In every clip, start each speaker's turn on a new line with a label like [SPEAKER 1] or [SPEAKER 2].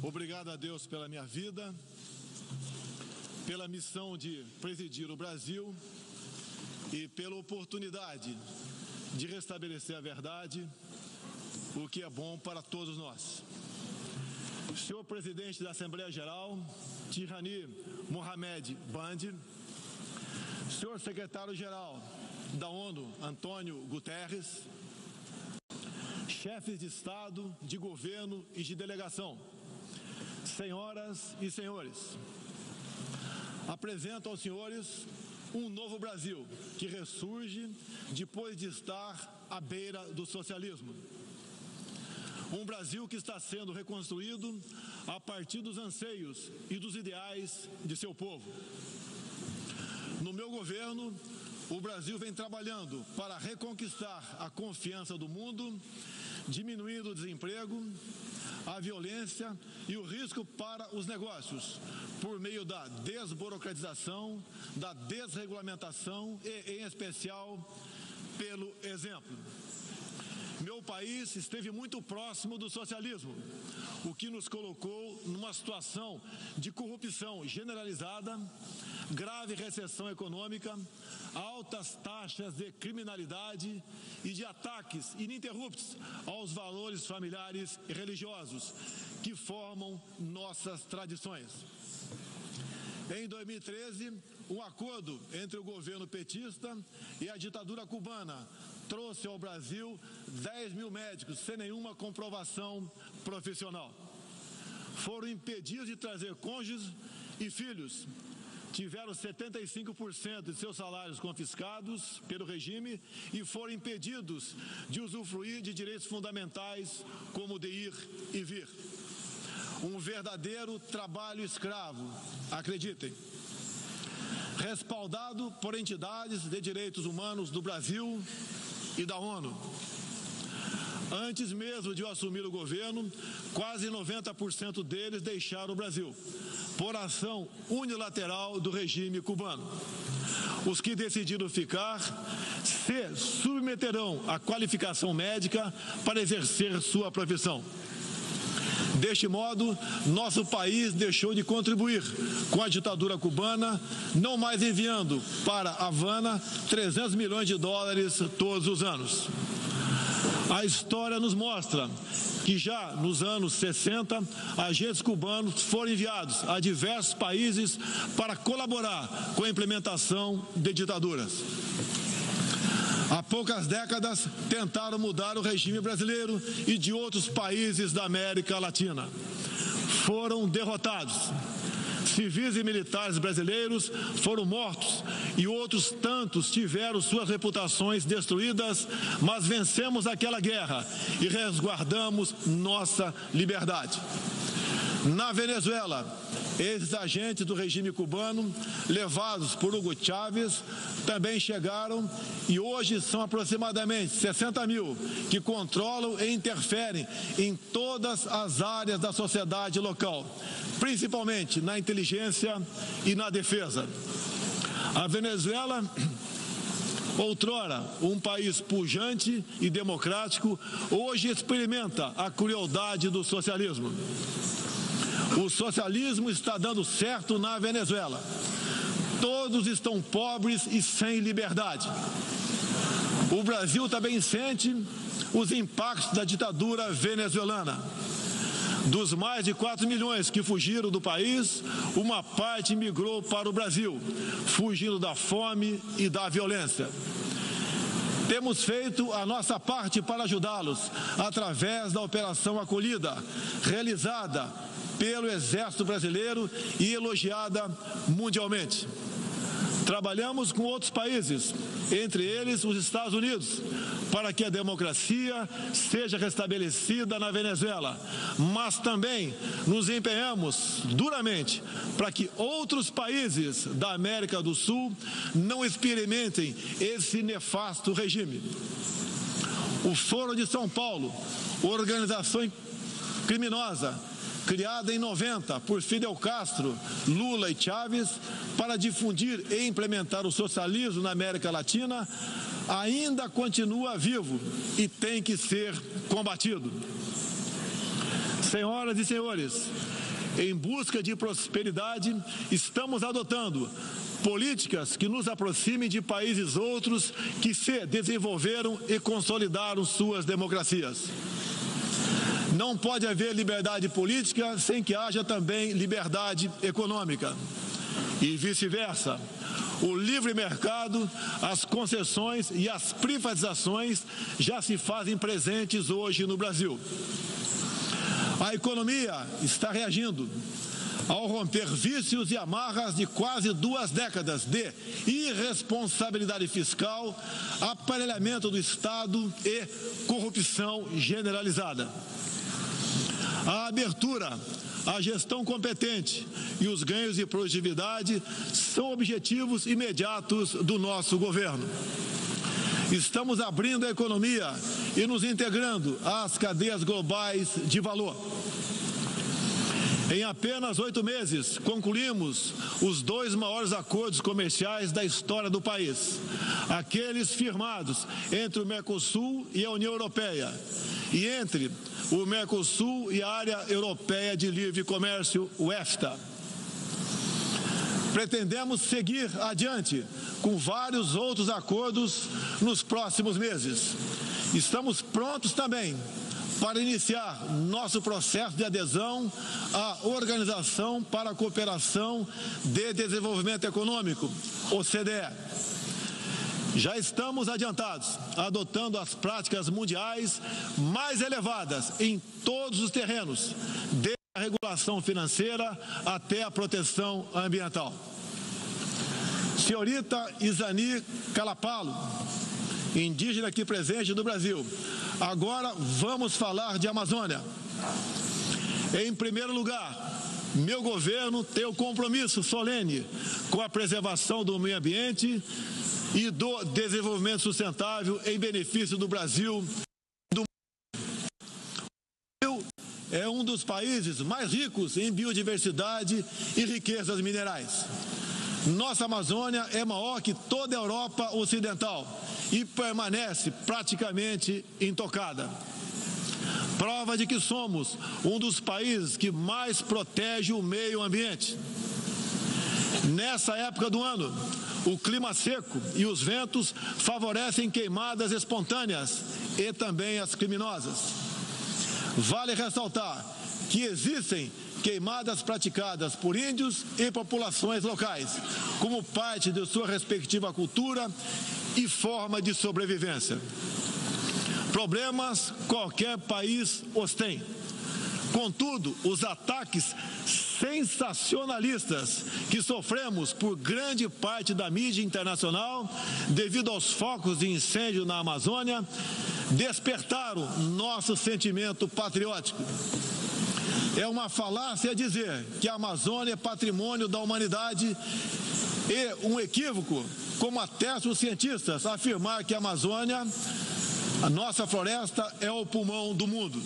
[SPEAKER 1] Obrigado a Deus pela minha vida, pela missão de presidir o Brasil e pela oportunidade de restabelecer a verdade, o que é bom para todos nós. Senhor Presidente da Assembleia Geral, Tirani Mohamed Bandi, Senhor Secretário-Geral da ONU, Antônio Guterres, chefes de Estado, de governo e de delegação, senhoras e senhores, apresento aos senhores um novo Brasil que ressurge depois de estar à beira do socialismo. Um Brasil que está sendo reconstruído a partir dos anseios e dos ideais de seu povo. No meu governo, o Brasil vem trabalhando para reconquistar a confiança do mundo, diminuindo o desemprego, a violência e o risco para os negócios, por meio da desburocratização, da desregulamentação e, em especial, pelo exemplo. Meu país esteve muito próximo do socialismo, o que nos colocou numa situação de corrupção generalizada, grave recessão econômica, altas taxas de criminalidade e de ataques ininterruptos aos valores familiares e religiosos que formam nossas tradições. Em 2013, um acordo entre o governo petista e a ditadura cubana trouxe ao Brasil 10 mil médicos sem nenhuma comprovação profissional. Foram impedidos de trazer cônjuges e filhos. Tiveram 75% de seus salários confiscados pelo regime e foram impedidos de usufruir de direitos fundamentais como de ir e vir. Um verdadeiro trabalho escravo, acreditem. Respaldado por entidades de direitos humanos do Brasil e da ONU. Antes mesmo de eu assumir o governo, quase 90% deles deixaram o Brasil, por ação unilateral do regime cubano. Os que decidiram ficar se submeterão à qualificação médica para exercer sua profissão. Deste modo, nosso país deixou de contribuir com a ditadura cubana, não mais enviando para Havana 300 milhões de dólares todos os anos. A história nos mostra que já nos anos 60, agentes cubanos foram enviados a diversos países para colaborar com a implementação de ditaduras. Há poucas décadas, tentaram mudar o regime brasileiro e de outros países da América Latina. Foram derrotados. Civis e militares brasileiros foram mortos e outros tantos tiveram suas reputações destruídas, mas vencemos aquela guerra e resguardamos nossa liberdade. Na Venezuela, esses agentes do regime cubano, levados por Hugo Chávez, também chegaram e hoje são aproximadamente 60 mil que controlam e interferem em todas as áreas da sociedade local, principalmente na inteligência e na defesa. A Venezuela, outrora um país pujante e democrático, hoje experimenta a crueldade do socialismo. O socialismo está dando certo na Venezuela. Todos estão pobres e sem liberdade. O Brasil também sente os impactos da ditadura venezuelana. Dos mais de 4 milhões que fugiram do país, uma parte migrou para o Brasil, fugindo da fome e da violência. Temos feito a nossa parte para ajudá-los através da Operação Acolhida, realizada pelo Exército Brasileiro e elogiada mundialmente. Trabalhamos com outros países, entre eles os Estados Unidos, para que a democracia seja restabelecida na Venezuela, mas também nos empenhamos duramente para que outros países da América do Sul não experimentem esse nefasto regime. O Foro de São Paulo, organização criminosa, criada em 90 por Fidel Castro, Lula e Chávez, para difundir e implementar o socialismo na América Latina, ainda continua vivo e tem que ser combatido. Senhoras e senhores, em busca de prosperidade, estamos adotando políticas que nos aproximem de países outros que se desenvolveram e consolidaram suas democracias. Não pode haver liberdade política sem que haja também liberdade econômica. E vice-versa. O livre mercado, as concessões e as privatizações já se fazem presentes hoje no Brasil. A economia está reagindo ao romper vícios e amarras de quase 2 décadas de irresponsabilidade fiscal, aparelhamento do Estado e corrupção generalizada. A abertura, a gestão competente e os ganhos de produtividade são objetivos imediatos do nosso governo. Estamos abrindo a economia e nos integrando às cadeias globais de valor. Em apenas 8 meses, concluímos os 2 maiores acordos comerciais da história do país, aqueles firmados entre o Mercosul e a União Europeia, e entre o Mercosul e a Área Europeia de Livre Comércio, o EFTA. Pretendemos seguir adiante com vários outros acordos nos próximos meses. Estamos prontos também para iniciar nosso processo de adesão à Organização para a Cooperação de Desenvolvimento Econômico, OCDE. Já estamos adiantados, adotando as práticas mundiais mais elevadas em todos os terrenos, desde a regulação financeira até a proteção ambiental. Senhorita Isani Calapalo, indígena aqui presente do Brasil. Agora vamos falar de Amazônia. Em primeiro lugar, meu governo tem o compromisso solene com a preservação do meio ambiente e do desenvolvimento sustentável em benefício do Brasil. O Brasil é um dos países mais ricos em biodiversidade e riquezas minerais. Nossa Amazônia é maior que toda a Europa Ocidental e permanece praticamente intocada. Prova de que somos um dos países que mais protege o meio ambiente. Nessa época do ano, o clima seco e os ventos favorecem queimadas espontâneas e também as criminosas. Vale ressaltar que existem queimadas praticadas por índios e populações locais, como parte de sua respectiva cultura e forma de sobrevivência. Problemas qualquer país os tem. Contudo, os ataques sensacionalistas que sofremos por grande parte da mídia internacional, devido aos focos de incêndio na Amazônia, despertaram nosso sentimento patriótico. É uma falácia dizer que a Amazônia é patrimônio da humanidade e um equívoco, como atestam os cientistas, afirmar que a Amazônia, a nossa floresta, é o pulmão do mundo.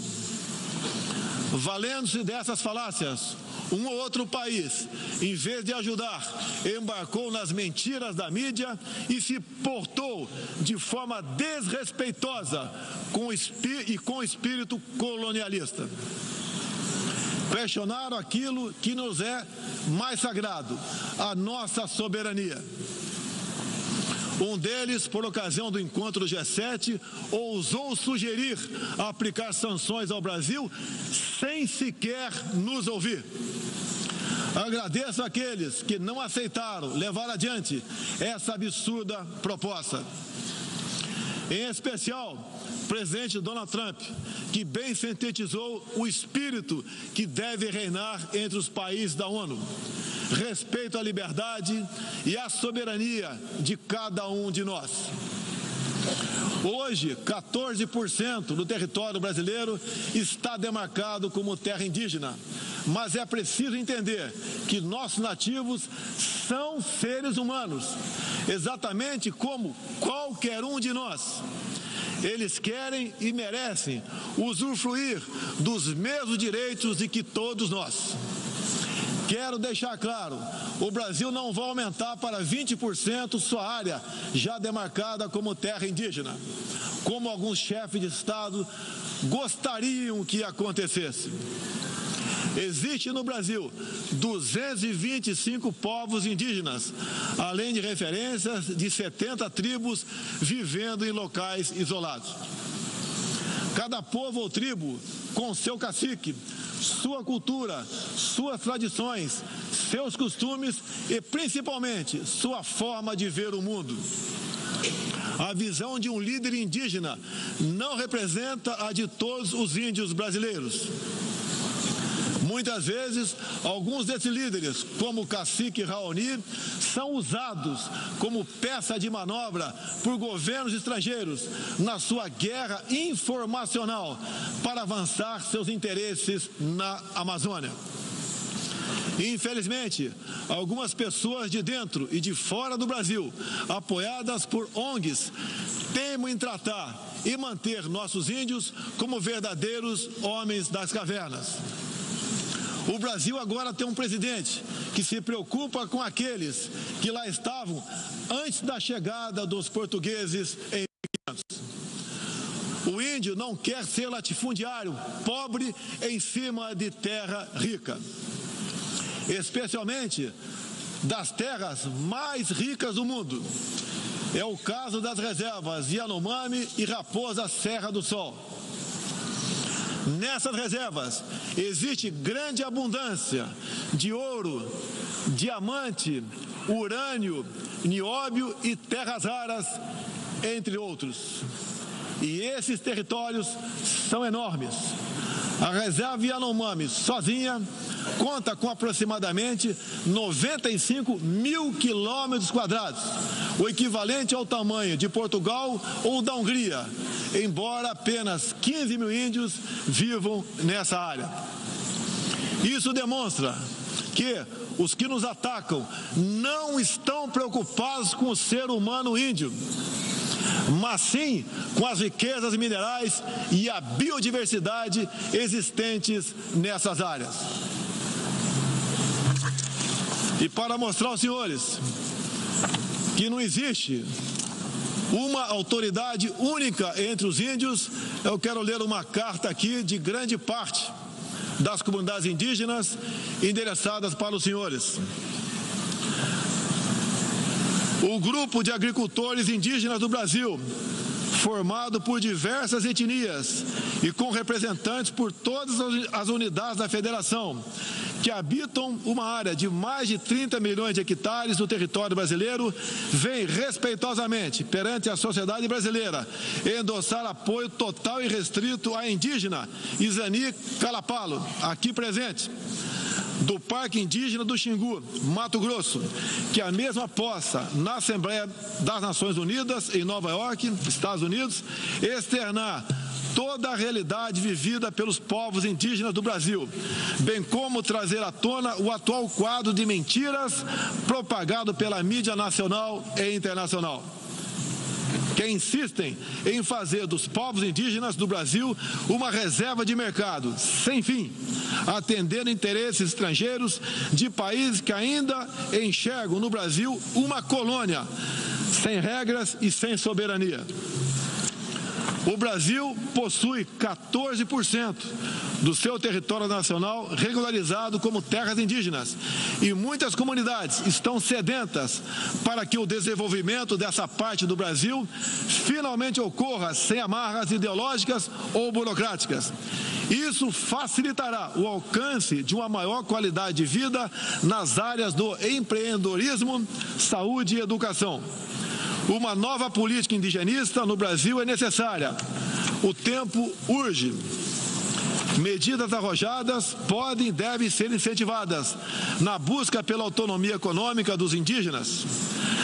[SPEAKER 1] Valendo-se dessas falácias, um ou outro país, em vez de ajudar, embarcou nas mentiras da mídia e se portou de forma desrespeitosa com espírito colonialista. Questionaram aquilo que nos é mais sagrado, a nossa soberania. Um deles, por ocasião do encontro do G7, ousou sugerir aplicar sanções ao Brasil sem sequer nos ouvir. Agradeço àqueles que não aceitaram levar adiante essa absurda proposta. Em especial, o presidente Donald Trump, que bem sintetizou o espírito que deve reinar entre os países da ONU. Respeito à liberdade e à soberania de cada um de nós. Hoje, 14% do território brasileiro está demarcado como terra indígena, mas é preciso entender que nossos nativos são seres humanos, exatamente como qualquer um de nós. Eles querem e merecem usufruir dos mesmos direitos de que todos nós. Quero deixar claro, o Brasil não vai aumentar para 20% sua área já demarcada como terra indígena, como alguns chefes de Estado gostariam que acontecesse. Existe no Brasil 225 povos indígenas, além de referências de 70 tribos vivendo em locais isolados. Cada povo ou tribo com seu cacique, sua cultura, suas tradições, seus costumes e, principalmente, sua forma de ver o mundo. A visão de um líder indígena não representa a de todos os índios brasileiros. Muitas vezes, alguns desses líderes, como o cacique Raoni, são usados como peça de manobra por governos estrangeiros na sua guerra informacional para avançar seus interesses na Amazônia. Infelizmente, algumas pessoas de dentro e de fora do Brasil, apoiadas por ONGs, teimam em tratar e manter nossos índios como verdadeiros homens das cavernas. O Brasil agora tem um presidente que se preocupa com aqueles que lá estavam antes da chegada dos portugueses em 1500. O índio não quer ser latifundiário, pobre em cima de terra rica, especialmente das terras mais ricas do mundo. É o caso das reservas Yanomami e Raposa Serra do Sol. Nessas reservas existe grande abundância de ouro, diamante, urânio, nióbio e terras raras, entre outros. E esses territórios são enormes. A reserva Yanomami sozinha conta com aproximadamente 95 mil quilômetros quadrados, o equivalente ao tamanho de Portugal ou da Hungria, embora apenas 15 mil índios vivam nessa área. Isso demonstra que os que nos atacam não estão preocupados com o ser humano índio, mas sim com as riquezas minerais e a biodiversidade existentes nessas áreas. E para mostrar aos senhores que não existe uma autoridade única entre os índios, eu quero ler uma carta aqui de grande parte das comunidades indígenas endereçadas para os senhores. O grupo de agricultores indígenas do Brasil, formado por diversas etnias e com representantes por todas as unidades da federação, que habitam uma área de mais de 30 milhões de hectares do território brasileiro, vem respeitosamente perante a sociedade brasileira endossar apoio total e restrito à indígena Izani Calapalo, aqui presente, do Parque Indígena do Xingu, Mato Grosso, que a mesma possa, na Assembleia das Nações Unidas, em Nova York, Estados Unidos, externar toda a realidade vivida pelos povos indígenas do Brasil, bem como trazer à tona o atual quadro de mentiras propagado pela mídia nacional e internacional, que insistem em fazer dos povos indígenas do Brasil uma reserva de mercado sem fim, atendendo interesses estrangeiros de países que ainda enxergam no Brasil uma colônia, sem regras e sem soberania. O Brasil possui 14% do seu território nacional regularizado como terras indígenas e muitas comunidades estão sedentas para que o desenvolvimento dessa parte do Brasil finalmente ocorra sem amarras ideológicas ou burocráticas. Isso facilitará o alcance de uma maior qualidade de vida nas áreas do empreendedorismo, saúde e educação. Uma nova política indigenista no Brasil é necessária. O tempo urge. Medidas arrojadas podem e devem ser incentivadas na busca pela autonomia econômica dos indígenas.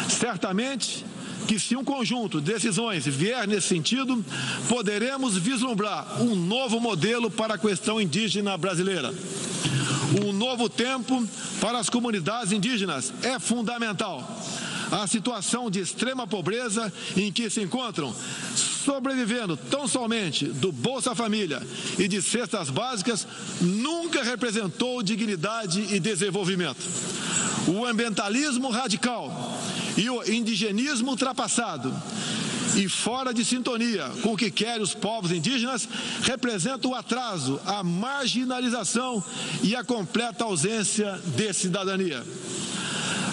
[SPEAKER 1] Certamente que, se um conjunto de decisões vier nesse sentido, poderemos vislumbrar um novo modelo para a questão indígena brasileira. Um novo tempo para as comunidades indígenas é fundamental. A situação de extrema pobreza em que se encontram, sobrevivendo tão somente do Bolsa Família e de cestas básicas, nunca representou dignidade e desenvolvimento. O ambientalismo radical e o indigenismo ultrapassado e fora de sintonia com o que querem os povos indígenas, representa o atraso, a marginalização e a completa ausência de cidadania.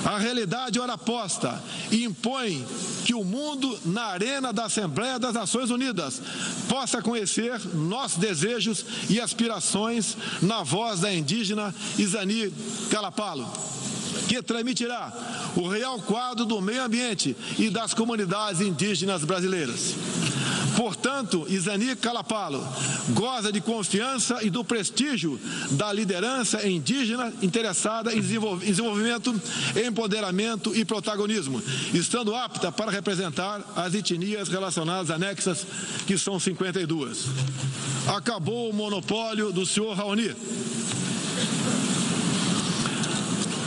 [SPEAKER 1] A realidade ora posta impõe que o mundo, na arena da Assembleia das Nações Unidas, possa conhecer nossos desejos e aspirações na voz da indígena Izani Kalapalo, que transmitirá o real quadro do meio ambiente e das comunidades indígenas brasileiras. Portanto, Izani Kalapalo goza de confiança e do prestígio da liderança indígena interessada em desenvolvimento, empoderamento e protagonismo, estando apta para representar as etnias relacionadas anexas, que são 52. Acabou o monopólio do senhor Raoni.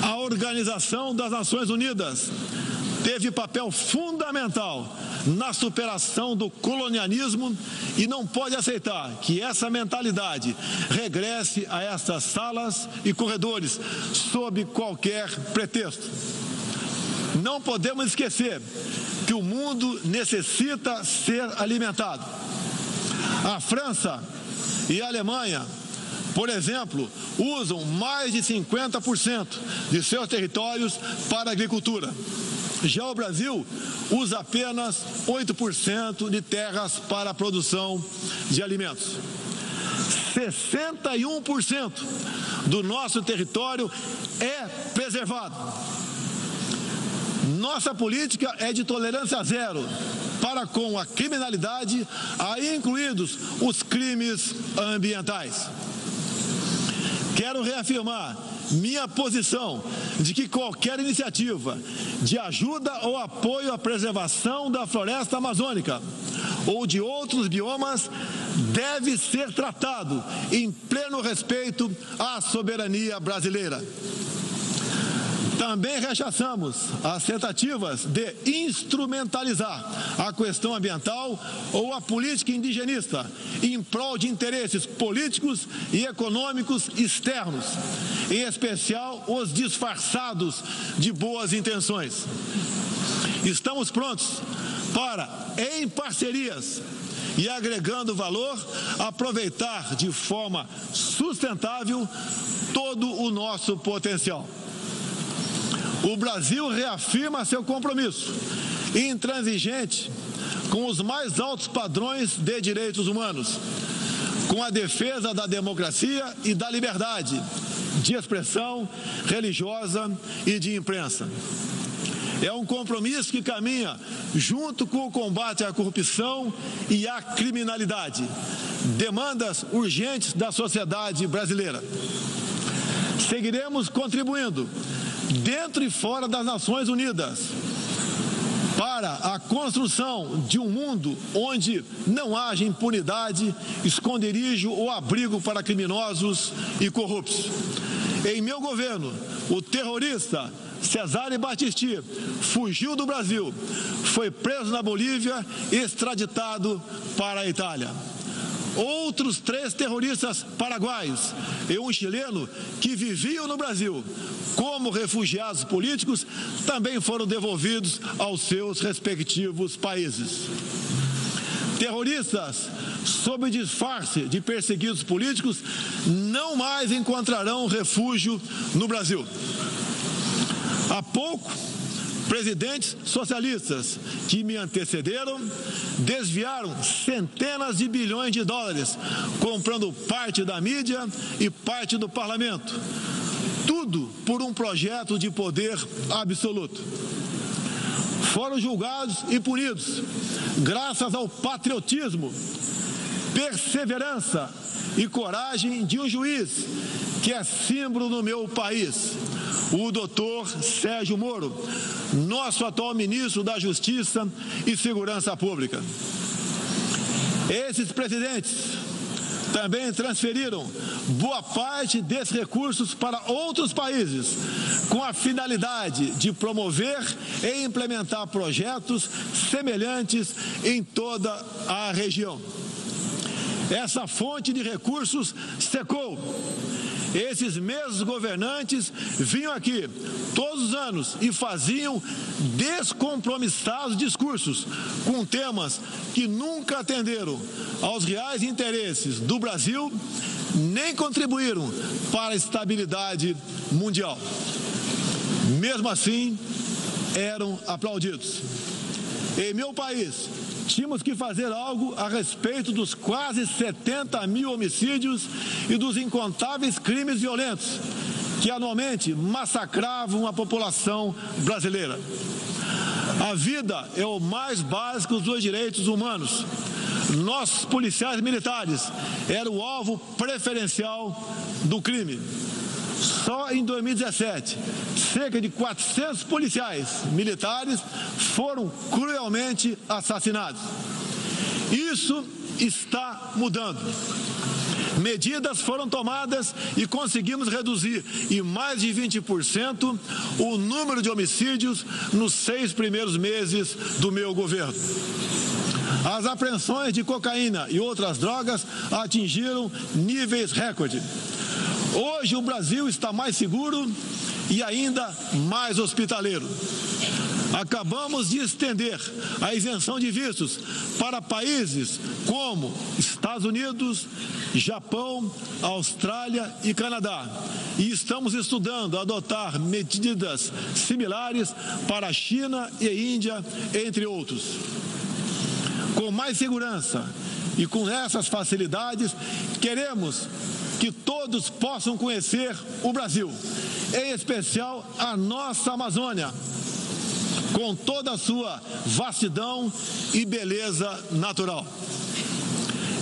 [SPEAKER 1] A Organização das Nações Unidas teve papel fundamental na superação do colonialismo e não pode aceitar que essa mentalidade regresse a essas salas e corredores sob qualquer pretexto. Não podemos esquecer que o mundo necessita ser alimentado. A França e a Alemanha, por exemplo, usam mais de 50% de seus territórios para a agricultura. Já o Brasil usa apenas 8% de terras para a produção de alimentos. 61% do nosso território é preservado. Nossa política é de tolerância zero para com a criminalidade, aí incluídos os crimes ambientais. Quero reafirmar minha posição de que qualquer iniciativa de ajuda ou apoio à preservação da floresta amazônica ou de outros biomas deve ser tratado em pleno respeito à soberania brasileira. Também rechaçamos as tentativas de instrumentalizar a questão ambiental ou a política indigenista em prol de interesses políticos e econômicos externos, em especial os disfarçados de boas intenções. Estamos prontos para, em parcerias e agregando valor, aproveitar de forma sustentável todo o nosso potencial. O Brasil reafirma seu compromisso intransigente com os mais altos padrões de direitos humanos, com a defesa da democracia e da liberdade de expressão religiosa e de imprensa. É um compromisso que caminha junto com o combate à corrupção e à criminalidade, demandas urgentes da sociedade brasileira. Seguiremos contribuindo dentro e fora das Nações Unidas para a construção de um mundo onde não haja impunidade, esconderijo ou abrigo para criminosos e corruptos. Em meu governo, o terrorista Cesare Battisti fugiu do Brasil, foi preso na Bolívia e extraditado para a Itália. Outros 3 terroristas paraguaios e um chileno que viviam no Brasil como refugiados políticos também foram devolvidos aos seus respectivos países. Terroristas, sob disfarce de perseguidos políticos, não mais encontrarão refúgio no Brasil. Há pouco, presidentes socialistas que me antecederam desviaram centenas de bilhões de dólares, comprando parte da mídia e parte do parlamento. Tudo por um projeto de poder absoluto. Foram julgados e punidos graças ao patriotismo, perseverança e coragem de um juiz que é símbolo no meu país, o doutor Sérgio Moro, nosso atual ministro da Justiça e Segurança Pública. Esses presidentes também transferiram boa parte desses recursos para outros países, com a finalidade de promover e implementar projetos semelhantes em toda a região. Essa fonte de recursos secou esses mesmos governantes vinham aqui todos os anos e faziam descompromissados discursos com temas que nunca atenderam aos reais interesses do Brasil, nem contribuíram para a estabilidade mundial. Mesmo assim, eram aplaudidos. Em meu país, tínhamos que fazer algo a respeito dos quase 70 mil homicídios e dos incontáveis crimes violentos que anualmente massacravam a população brasileira. A vida é o mais básico dos direitos humanos. Nossos policiais militares eram o alvo preferencial do crime. Só em 2017, cerca de 400 policiais militares foram cruelmente assassinados. Isso está mudando. Medidas foram tomadas e conseguimos reduzir em mais de 20% o número de homicídios nos 6 primeiros meses do meu governo. As apreensões de cocaína e outras drogas atingiram níveis recorde. Hoje o Brasil está mais seguro e ainda mais hospitaleiro. Acabamos de estender a isenção de vistos para países como Estados Unidos, Japão, Austrália e Canadá. E estamos estudando adotar medidas similares para a China e Índia, entre outros. Com mais segurança e com essas facilidades, queremos que todos possam conhecer o Brasil, em especial a nossa Amazônia, com toda a sua vastidão e beleza natural.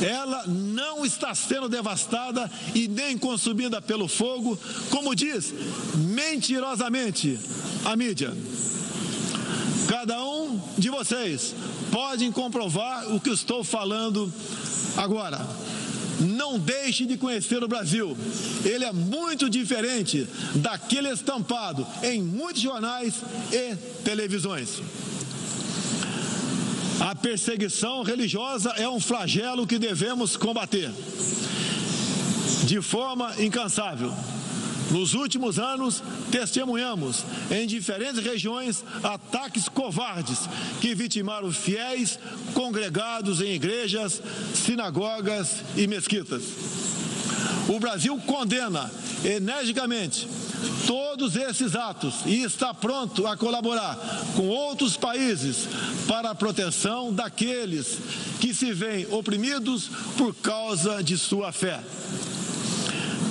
[SPEAKER 1] Ela não está sendo devastada e nem consumida pelo fogo, como diz mentirosamente a mídia. Cada um de vocês pode comprovar o que estou falando agora. Não deixe de conhecer o Brasil. Ele é muito diferente daquele estampado em muitos jornais e televisões. A perseguição religiosa é um flagelo que devemos combater de forma incansável. Nos últimos anos, testemunhamos em diferentes regiões ataques covardes que vitimaram fiéis congregados em igrejas, sinagogas e mesquitas. O Brasil condena energicamente todos esses atos e está pronto a colaborar com outros países para a proteção daqueles que se veem oprimidos por causa de sua fé.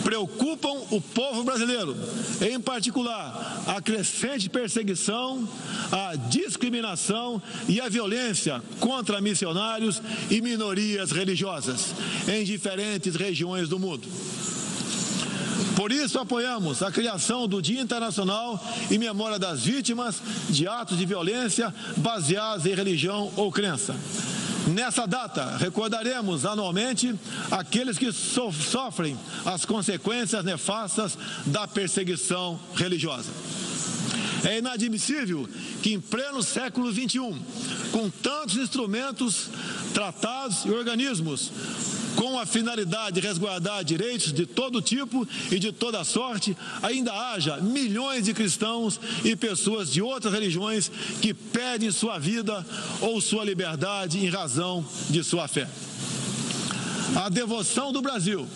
[SPEAKER 1] Preocupam o povo brasileiro, em particular a crescente perseguição, a discriminação e a violência contra missionários e minorias religiosas em diferentes regiões do mundo. Por isso, apoiamos a criação do Dia Internacional em memória das vítimas de atos de violência baseados em religião ou crença. Nessa data, recordaremos anualmente aqueles que sofrem as consequências nefastas da perseguição religiosa. É inadmissível que em pleno século XXI, com tantos instrumentos, tratados e organismos com a finalidade de resguardar direitos de todo tipo e de toda sorte, ainda haja milhões de cristãos e pessoas de outras religiões que perdem sua vida ou sua liberdade em razão de sua fé. A devoção do Brasil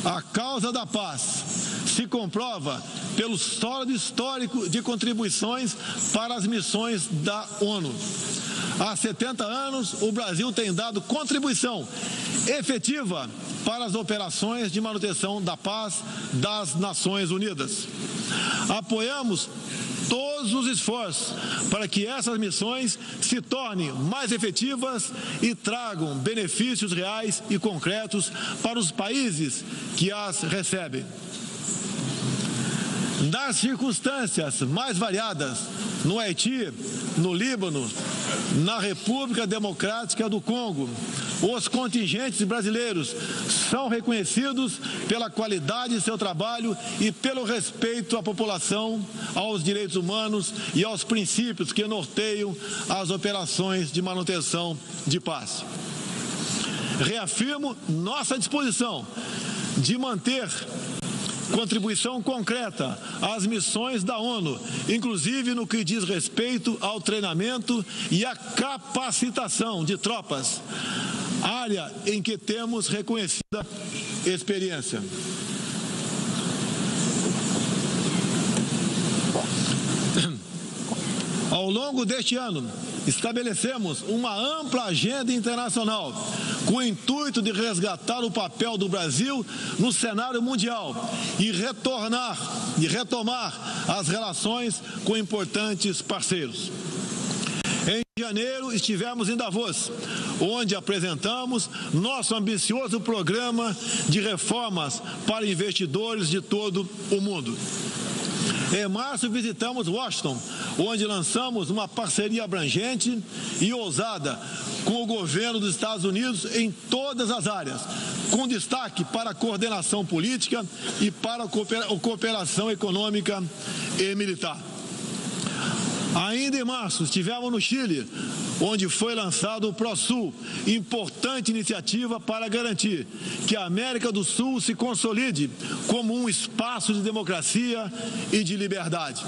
[SPEAKER 1] à causa da paz se comprova pelo sólido histórico de contribuições para as missões da ONU. Há 70 anos, o Brasil tem dado contribuição efetiva para as operações de manutenção da paz das Nações Unidas. Apoiamos todos os esforços para que essas missões se tornem mais efetivas e tragam benefícios reais e concretos para os países que as recebem. Nas circunstâncias mais variadas, no Haiti, no Líbano, na República Democrática do Congo, os contingentes brasileiros são reconhecidos pela qualidade de seu trabalho e pelo respeito à população, aos direitos humanos e aos princípios que norteiam as operações de manutenção de paz. Reafirmo nossa disposição de manter contribuição concreta às missões da ONU, inclusive no que diz respeito ao treinamento e à capacitação de tropas, área em que temos reconhecida experiência. Ao longo deste ano, estabelecemos uma ampla agenda internacional com o intuito de resgatar o papel do Brasil no cenário mundial e retomar as relações com importantes parceiros. Em janeiro, estivemos em Davos, onde apresentamos nosso ambicioso programa de reformas para investidores de todo o mundo. Em março, visitamos Washington, onde lançamos uma parceria abrangente e ousada com o governo dos Estados Unidos em todas as áreas, com destaque para a coordenação política e para a cooperação econômica e militar. Ainda em março, estivemos no Chile, onde foi lançado o ProSul, importante iniciativa para garantir que a América do Sul se consolide como um espaço de democracia e de liberdade.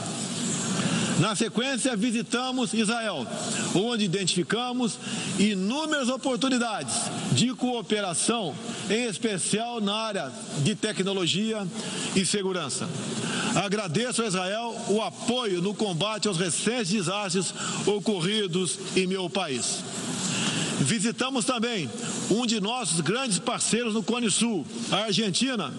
[SPEAKER 1] Na sequência, visitamos Israel, onde identificamos inúmeras oportunidades de cooperação, em especial na área de tecnologia e segurança. Agradeço a Israel o apoio no combate aos recentes desastres ocorridos em meu país. Visitamos também um de nossos grandes parceiros no Cone Sul, a Argentina,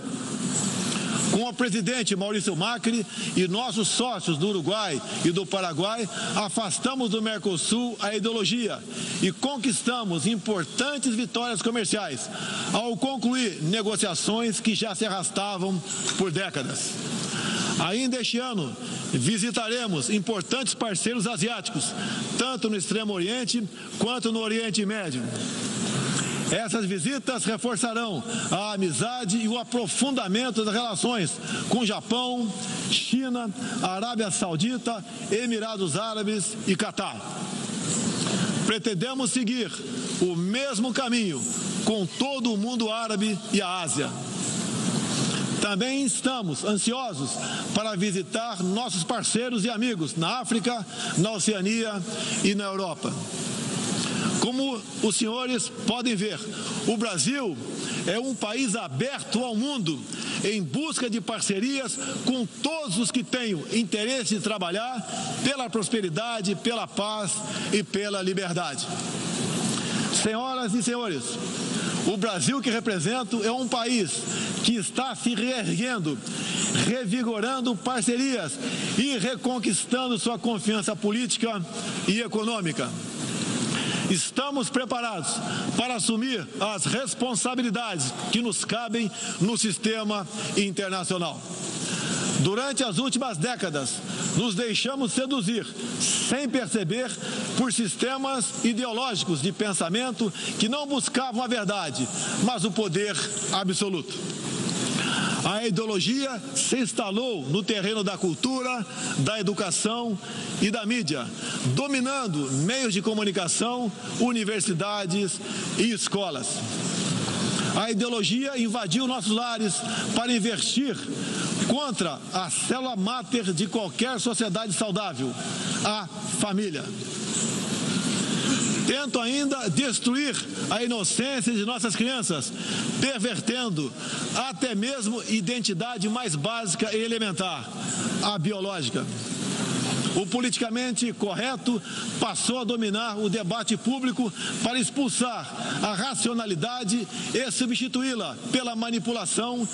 [SPEAKER 1] com o presidente Maurício Macri e nossos sócios do Uruguai e do Paraguai, afastamos do Mercosul a ideologia e conquistamos importantes vitórias comerciais, ao concluir negociações que já se arrastavam por décadas. Ainda este ano, visitaremos importantes parceiros asiáticos, tanto no Extremo Oriente quanto no Oriente Médio. Essas visitas reforçarão a amizade e o aprofundamento das relações com Japão, China, Arábia Saudita, Emirados Árabes e Catar. Pretendemos seguir o mesmo caminho com todo o mundo árabe e a Ásia. Também estamos ansiosos para visitar nossos parceiros e amigos na África, na Oceania e na Europa. Como os senhores podem ver, o Brasil é um país aberto ao mundo em busca de parcerias com todos os que tenham interesse em trabalhar pela prosperidade, pela paz e pela liberdade. Senhoras e senhores, o Brasil que represento é um país que está se reerguendo, revigorando parcerias e reconquistando sua confiança política e econômica. Estamos preparados para assumir as responsabilidades que nos cabem no sistema internacional. Durante as últimas décadas, nos deixamos seduzir, sem perceber, por sistemas ideológicos de pensamento que não buscavam a verdade, mas o poder absoluto. A ideologia se instalou no terreno da cultura, da educação e da mídia, dominando meios de comunicação, universidades e escolas. A ideologia invadiu nossos lares para investir contra a célula máter de qualquer sociedade saudável, a família. Tento ainda destruir a inocência de nossas crianças, pervertendo até mesmo a identidade mais básica e elementar, a biológica. O politicamente correto passou a dominar o debate público para expulsar a racionalidade e substituí-la pela manipulação,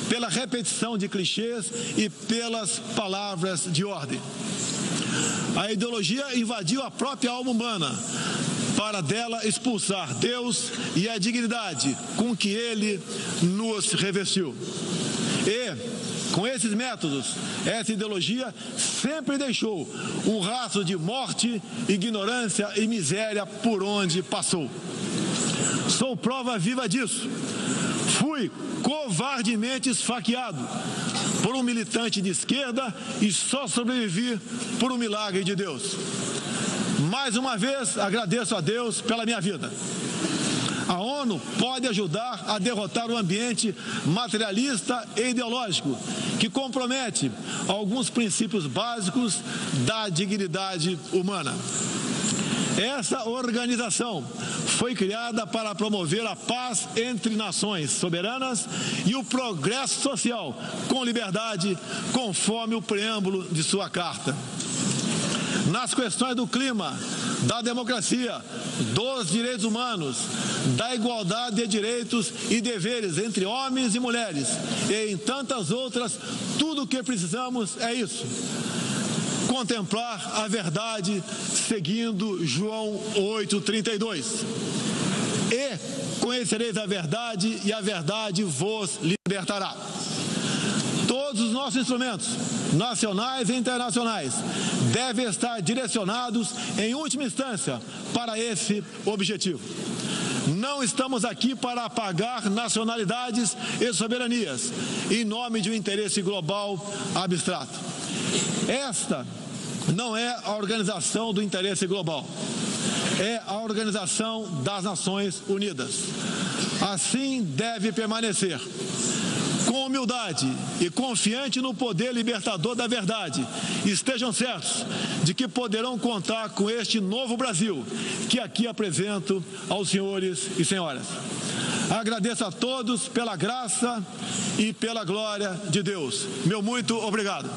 [SPEAKER 1] pela repetição de clichês e pelas palavras de ordem. A ideologia invadiu a própria alma humana, para dela expulsar Deus e a dignidade com que Ele nos revestiu. E, com esses métodos, essa ideologia sempre deixou um rastro de morte, ignorância e miséria por onde passou. Sou prova viva disso. Fui covardemente esfaqueado por um militante de esquerda e só sobrevivi por um milagre de Deus. Mais uma vez, agradeço a Deus pela minha vida. A ONU pode ajudar a derrotar o ambiente materialista e ideológico, que compromete alguns princípios básicos da dignidade humana. Essa organização foi criada para promover a paz entre nações soberanas e o progresso social com liberdade, conforme o preâmbulo de sua carta. Nas questões do clima, da democracia, dos direitos humanos, da igualdade de direitos e deveres entre homens e mulheres, e em tantas outras, tudo o que precisamos é isso: contemplar a verdade seguindo João 8,32. E conhecereis a verdade, e a verdade vos libertará. Todos os nossos instrumentos, nacionais e internacionais, devem estar direcionados, em última instância, para esse objetivo. Não estamos aqui para apagar nacionalidades e soberanias, em nome de um interesse global abstrato. Esta não é a organização do interesse global, é a Organização das Nações Unidas. Assim deve permanecer, com humildade e confiante no poder libertador da verdade. Estejam certos de que poderão contar com este novo Brasil que aqui apresento aos senhores e senhoras. Agradeço a todos pela graça e pela glória de Deus. Meu muito obrigado.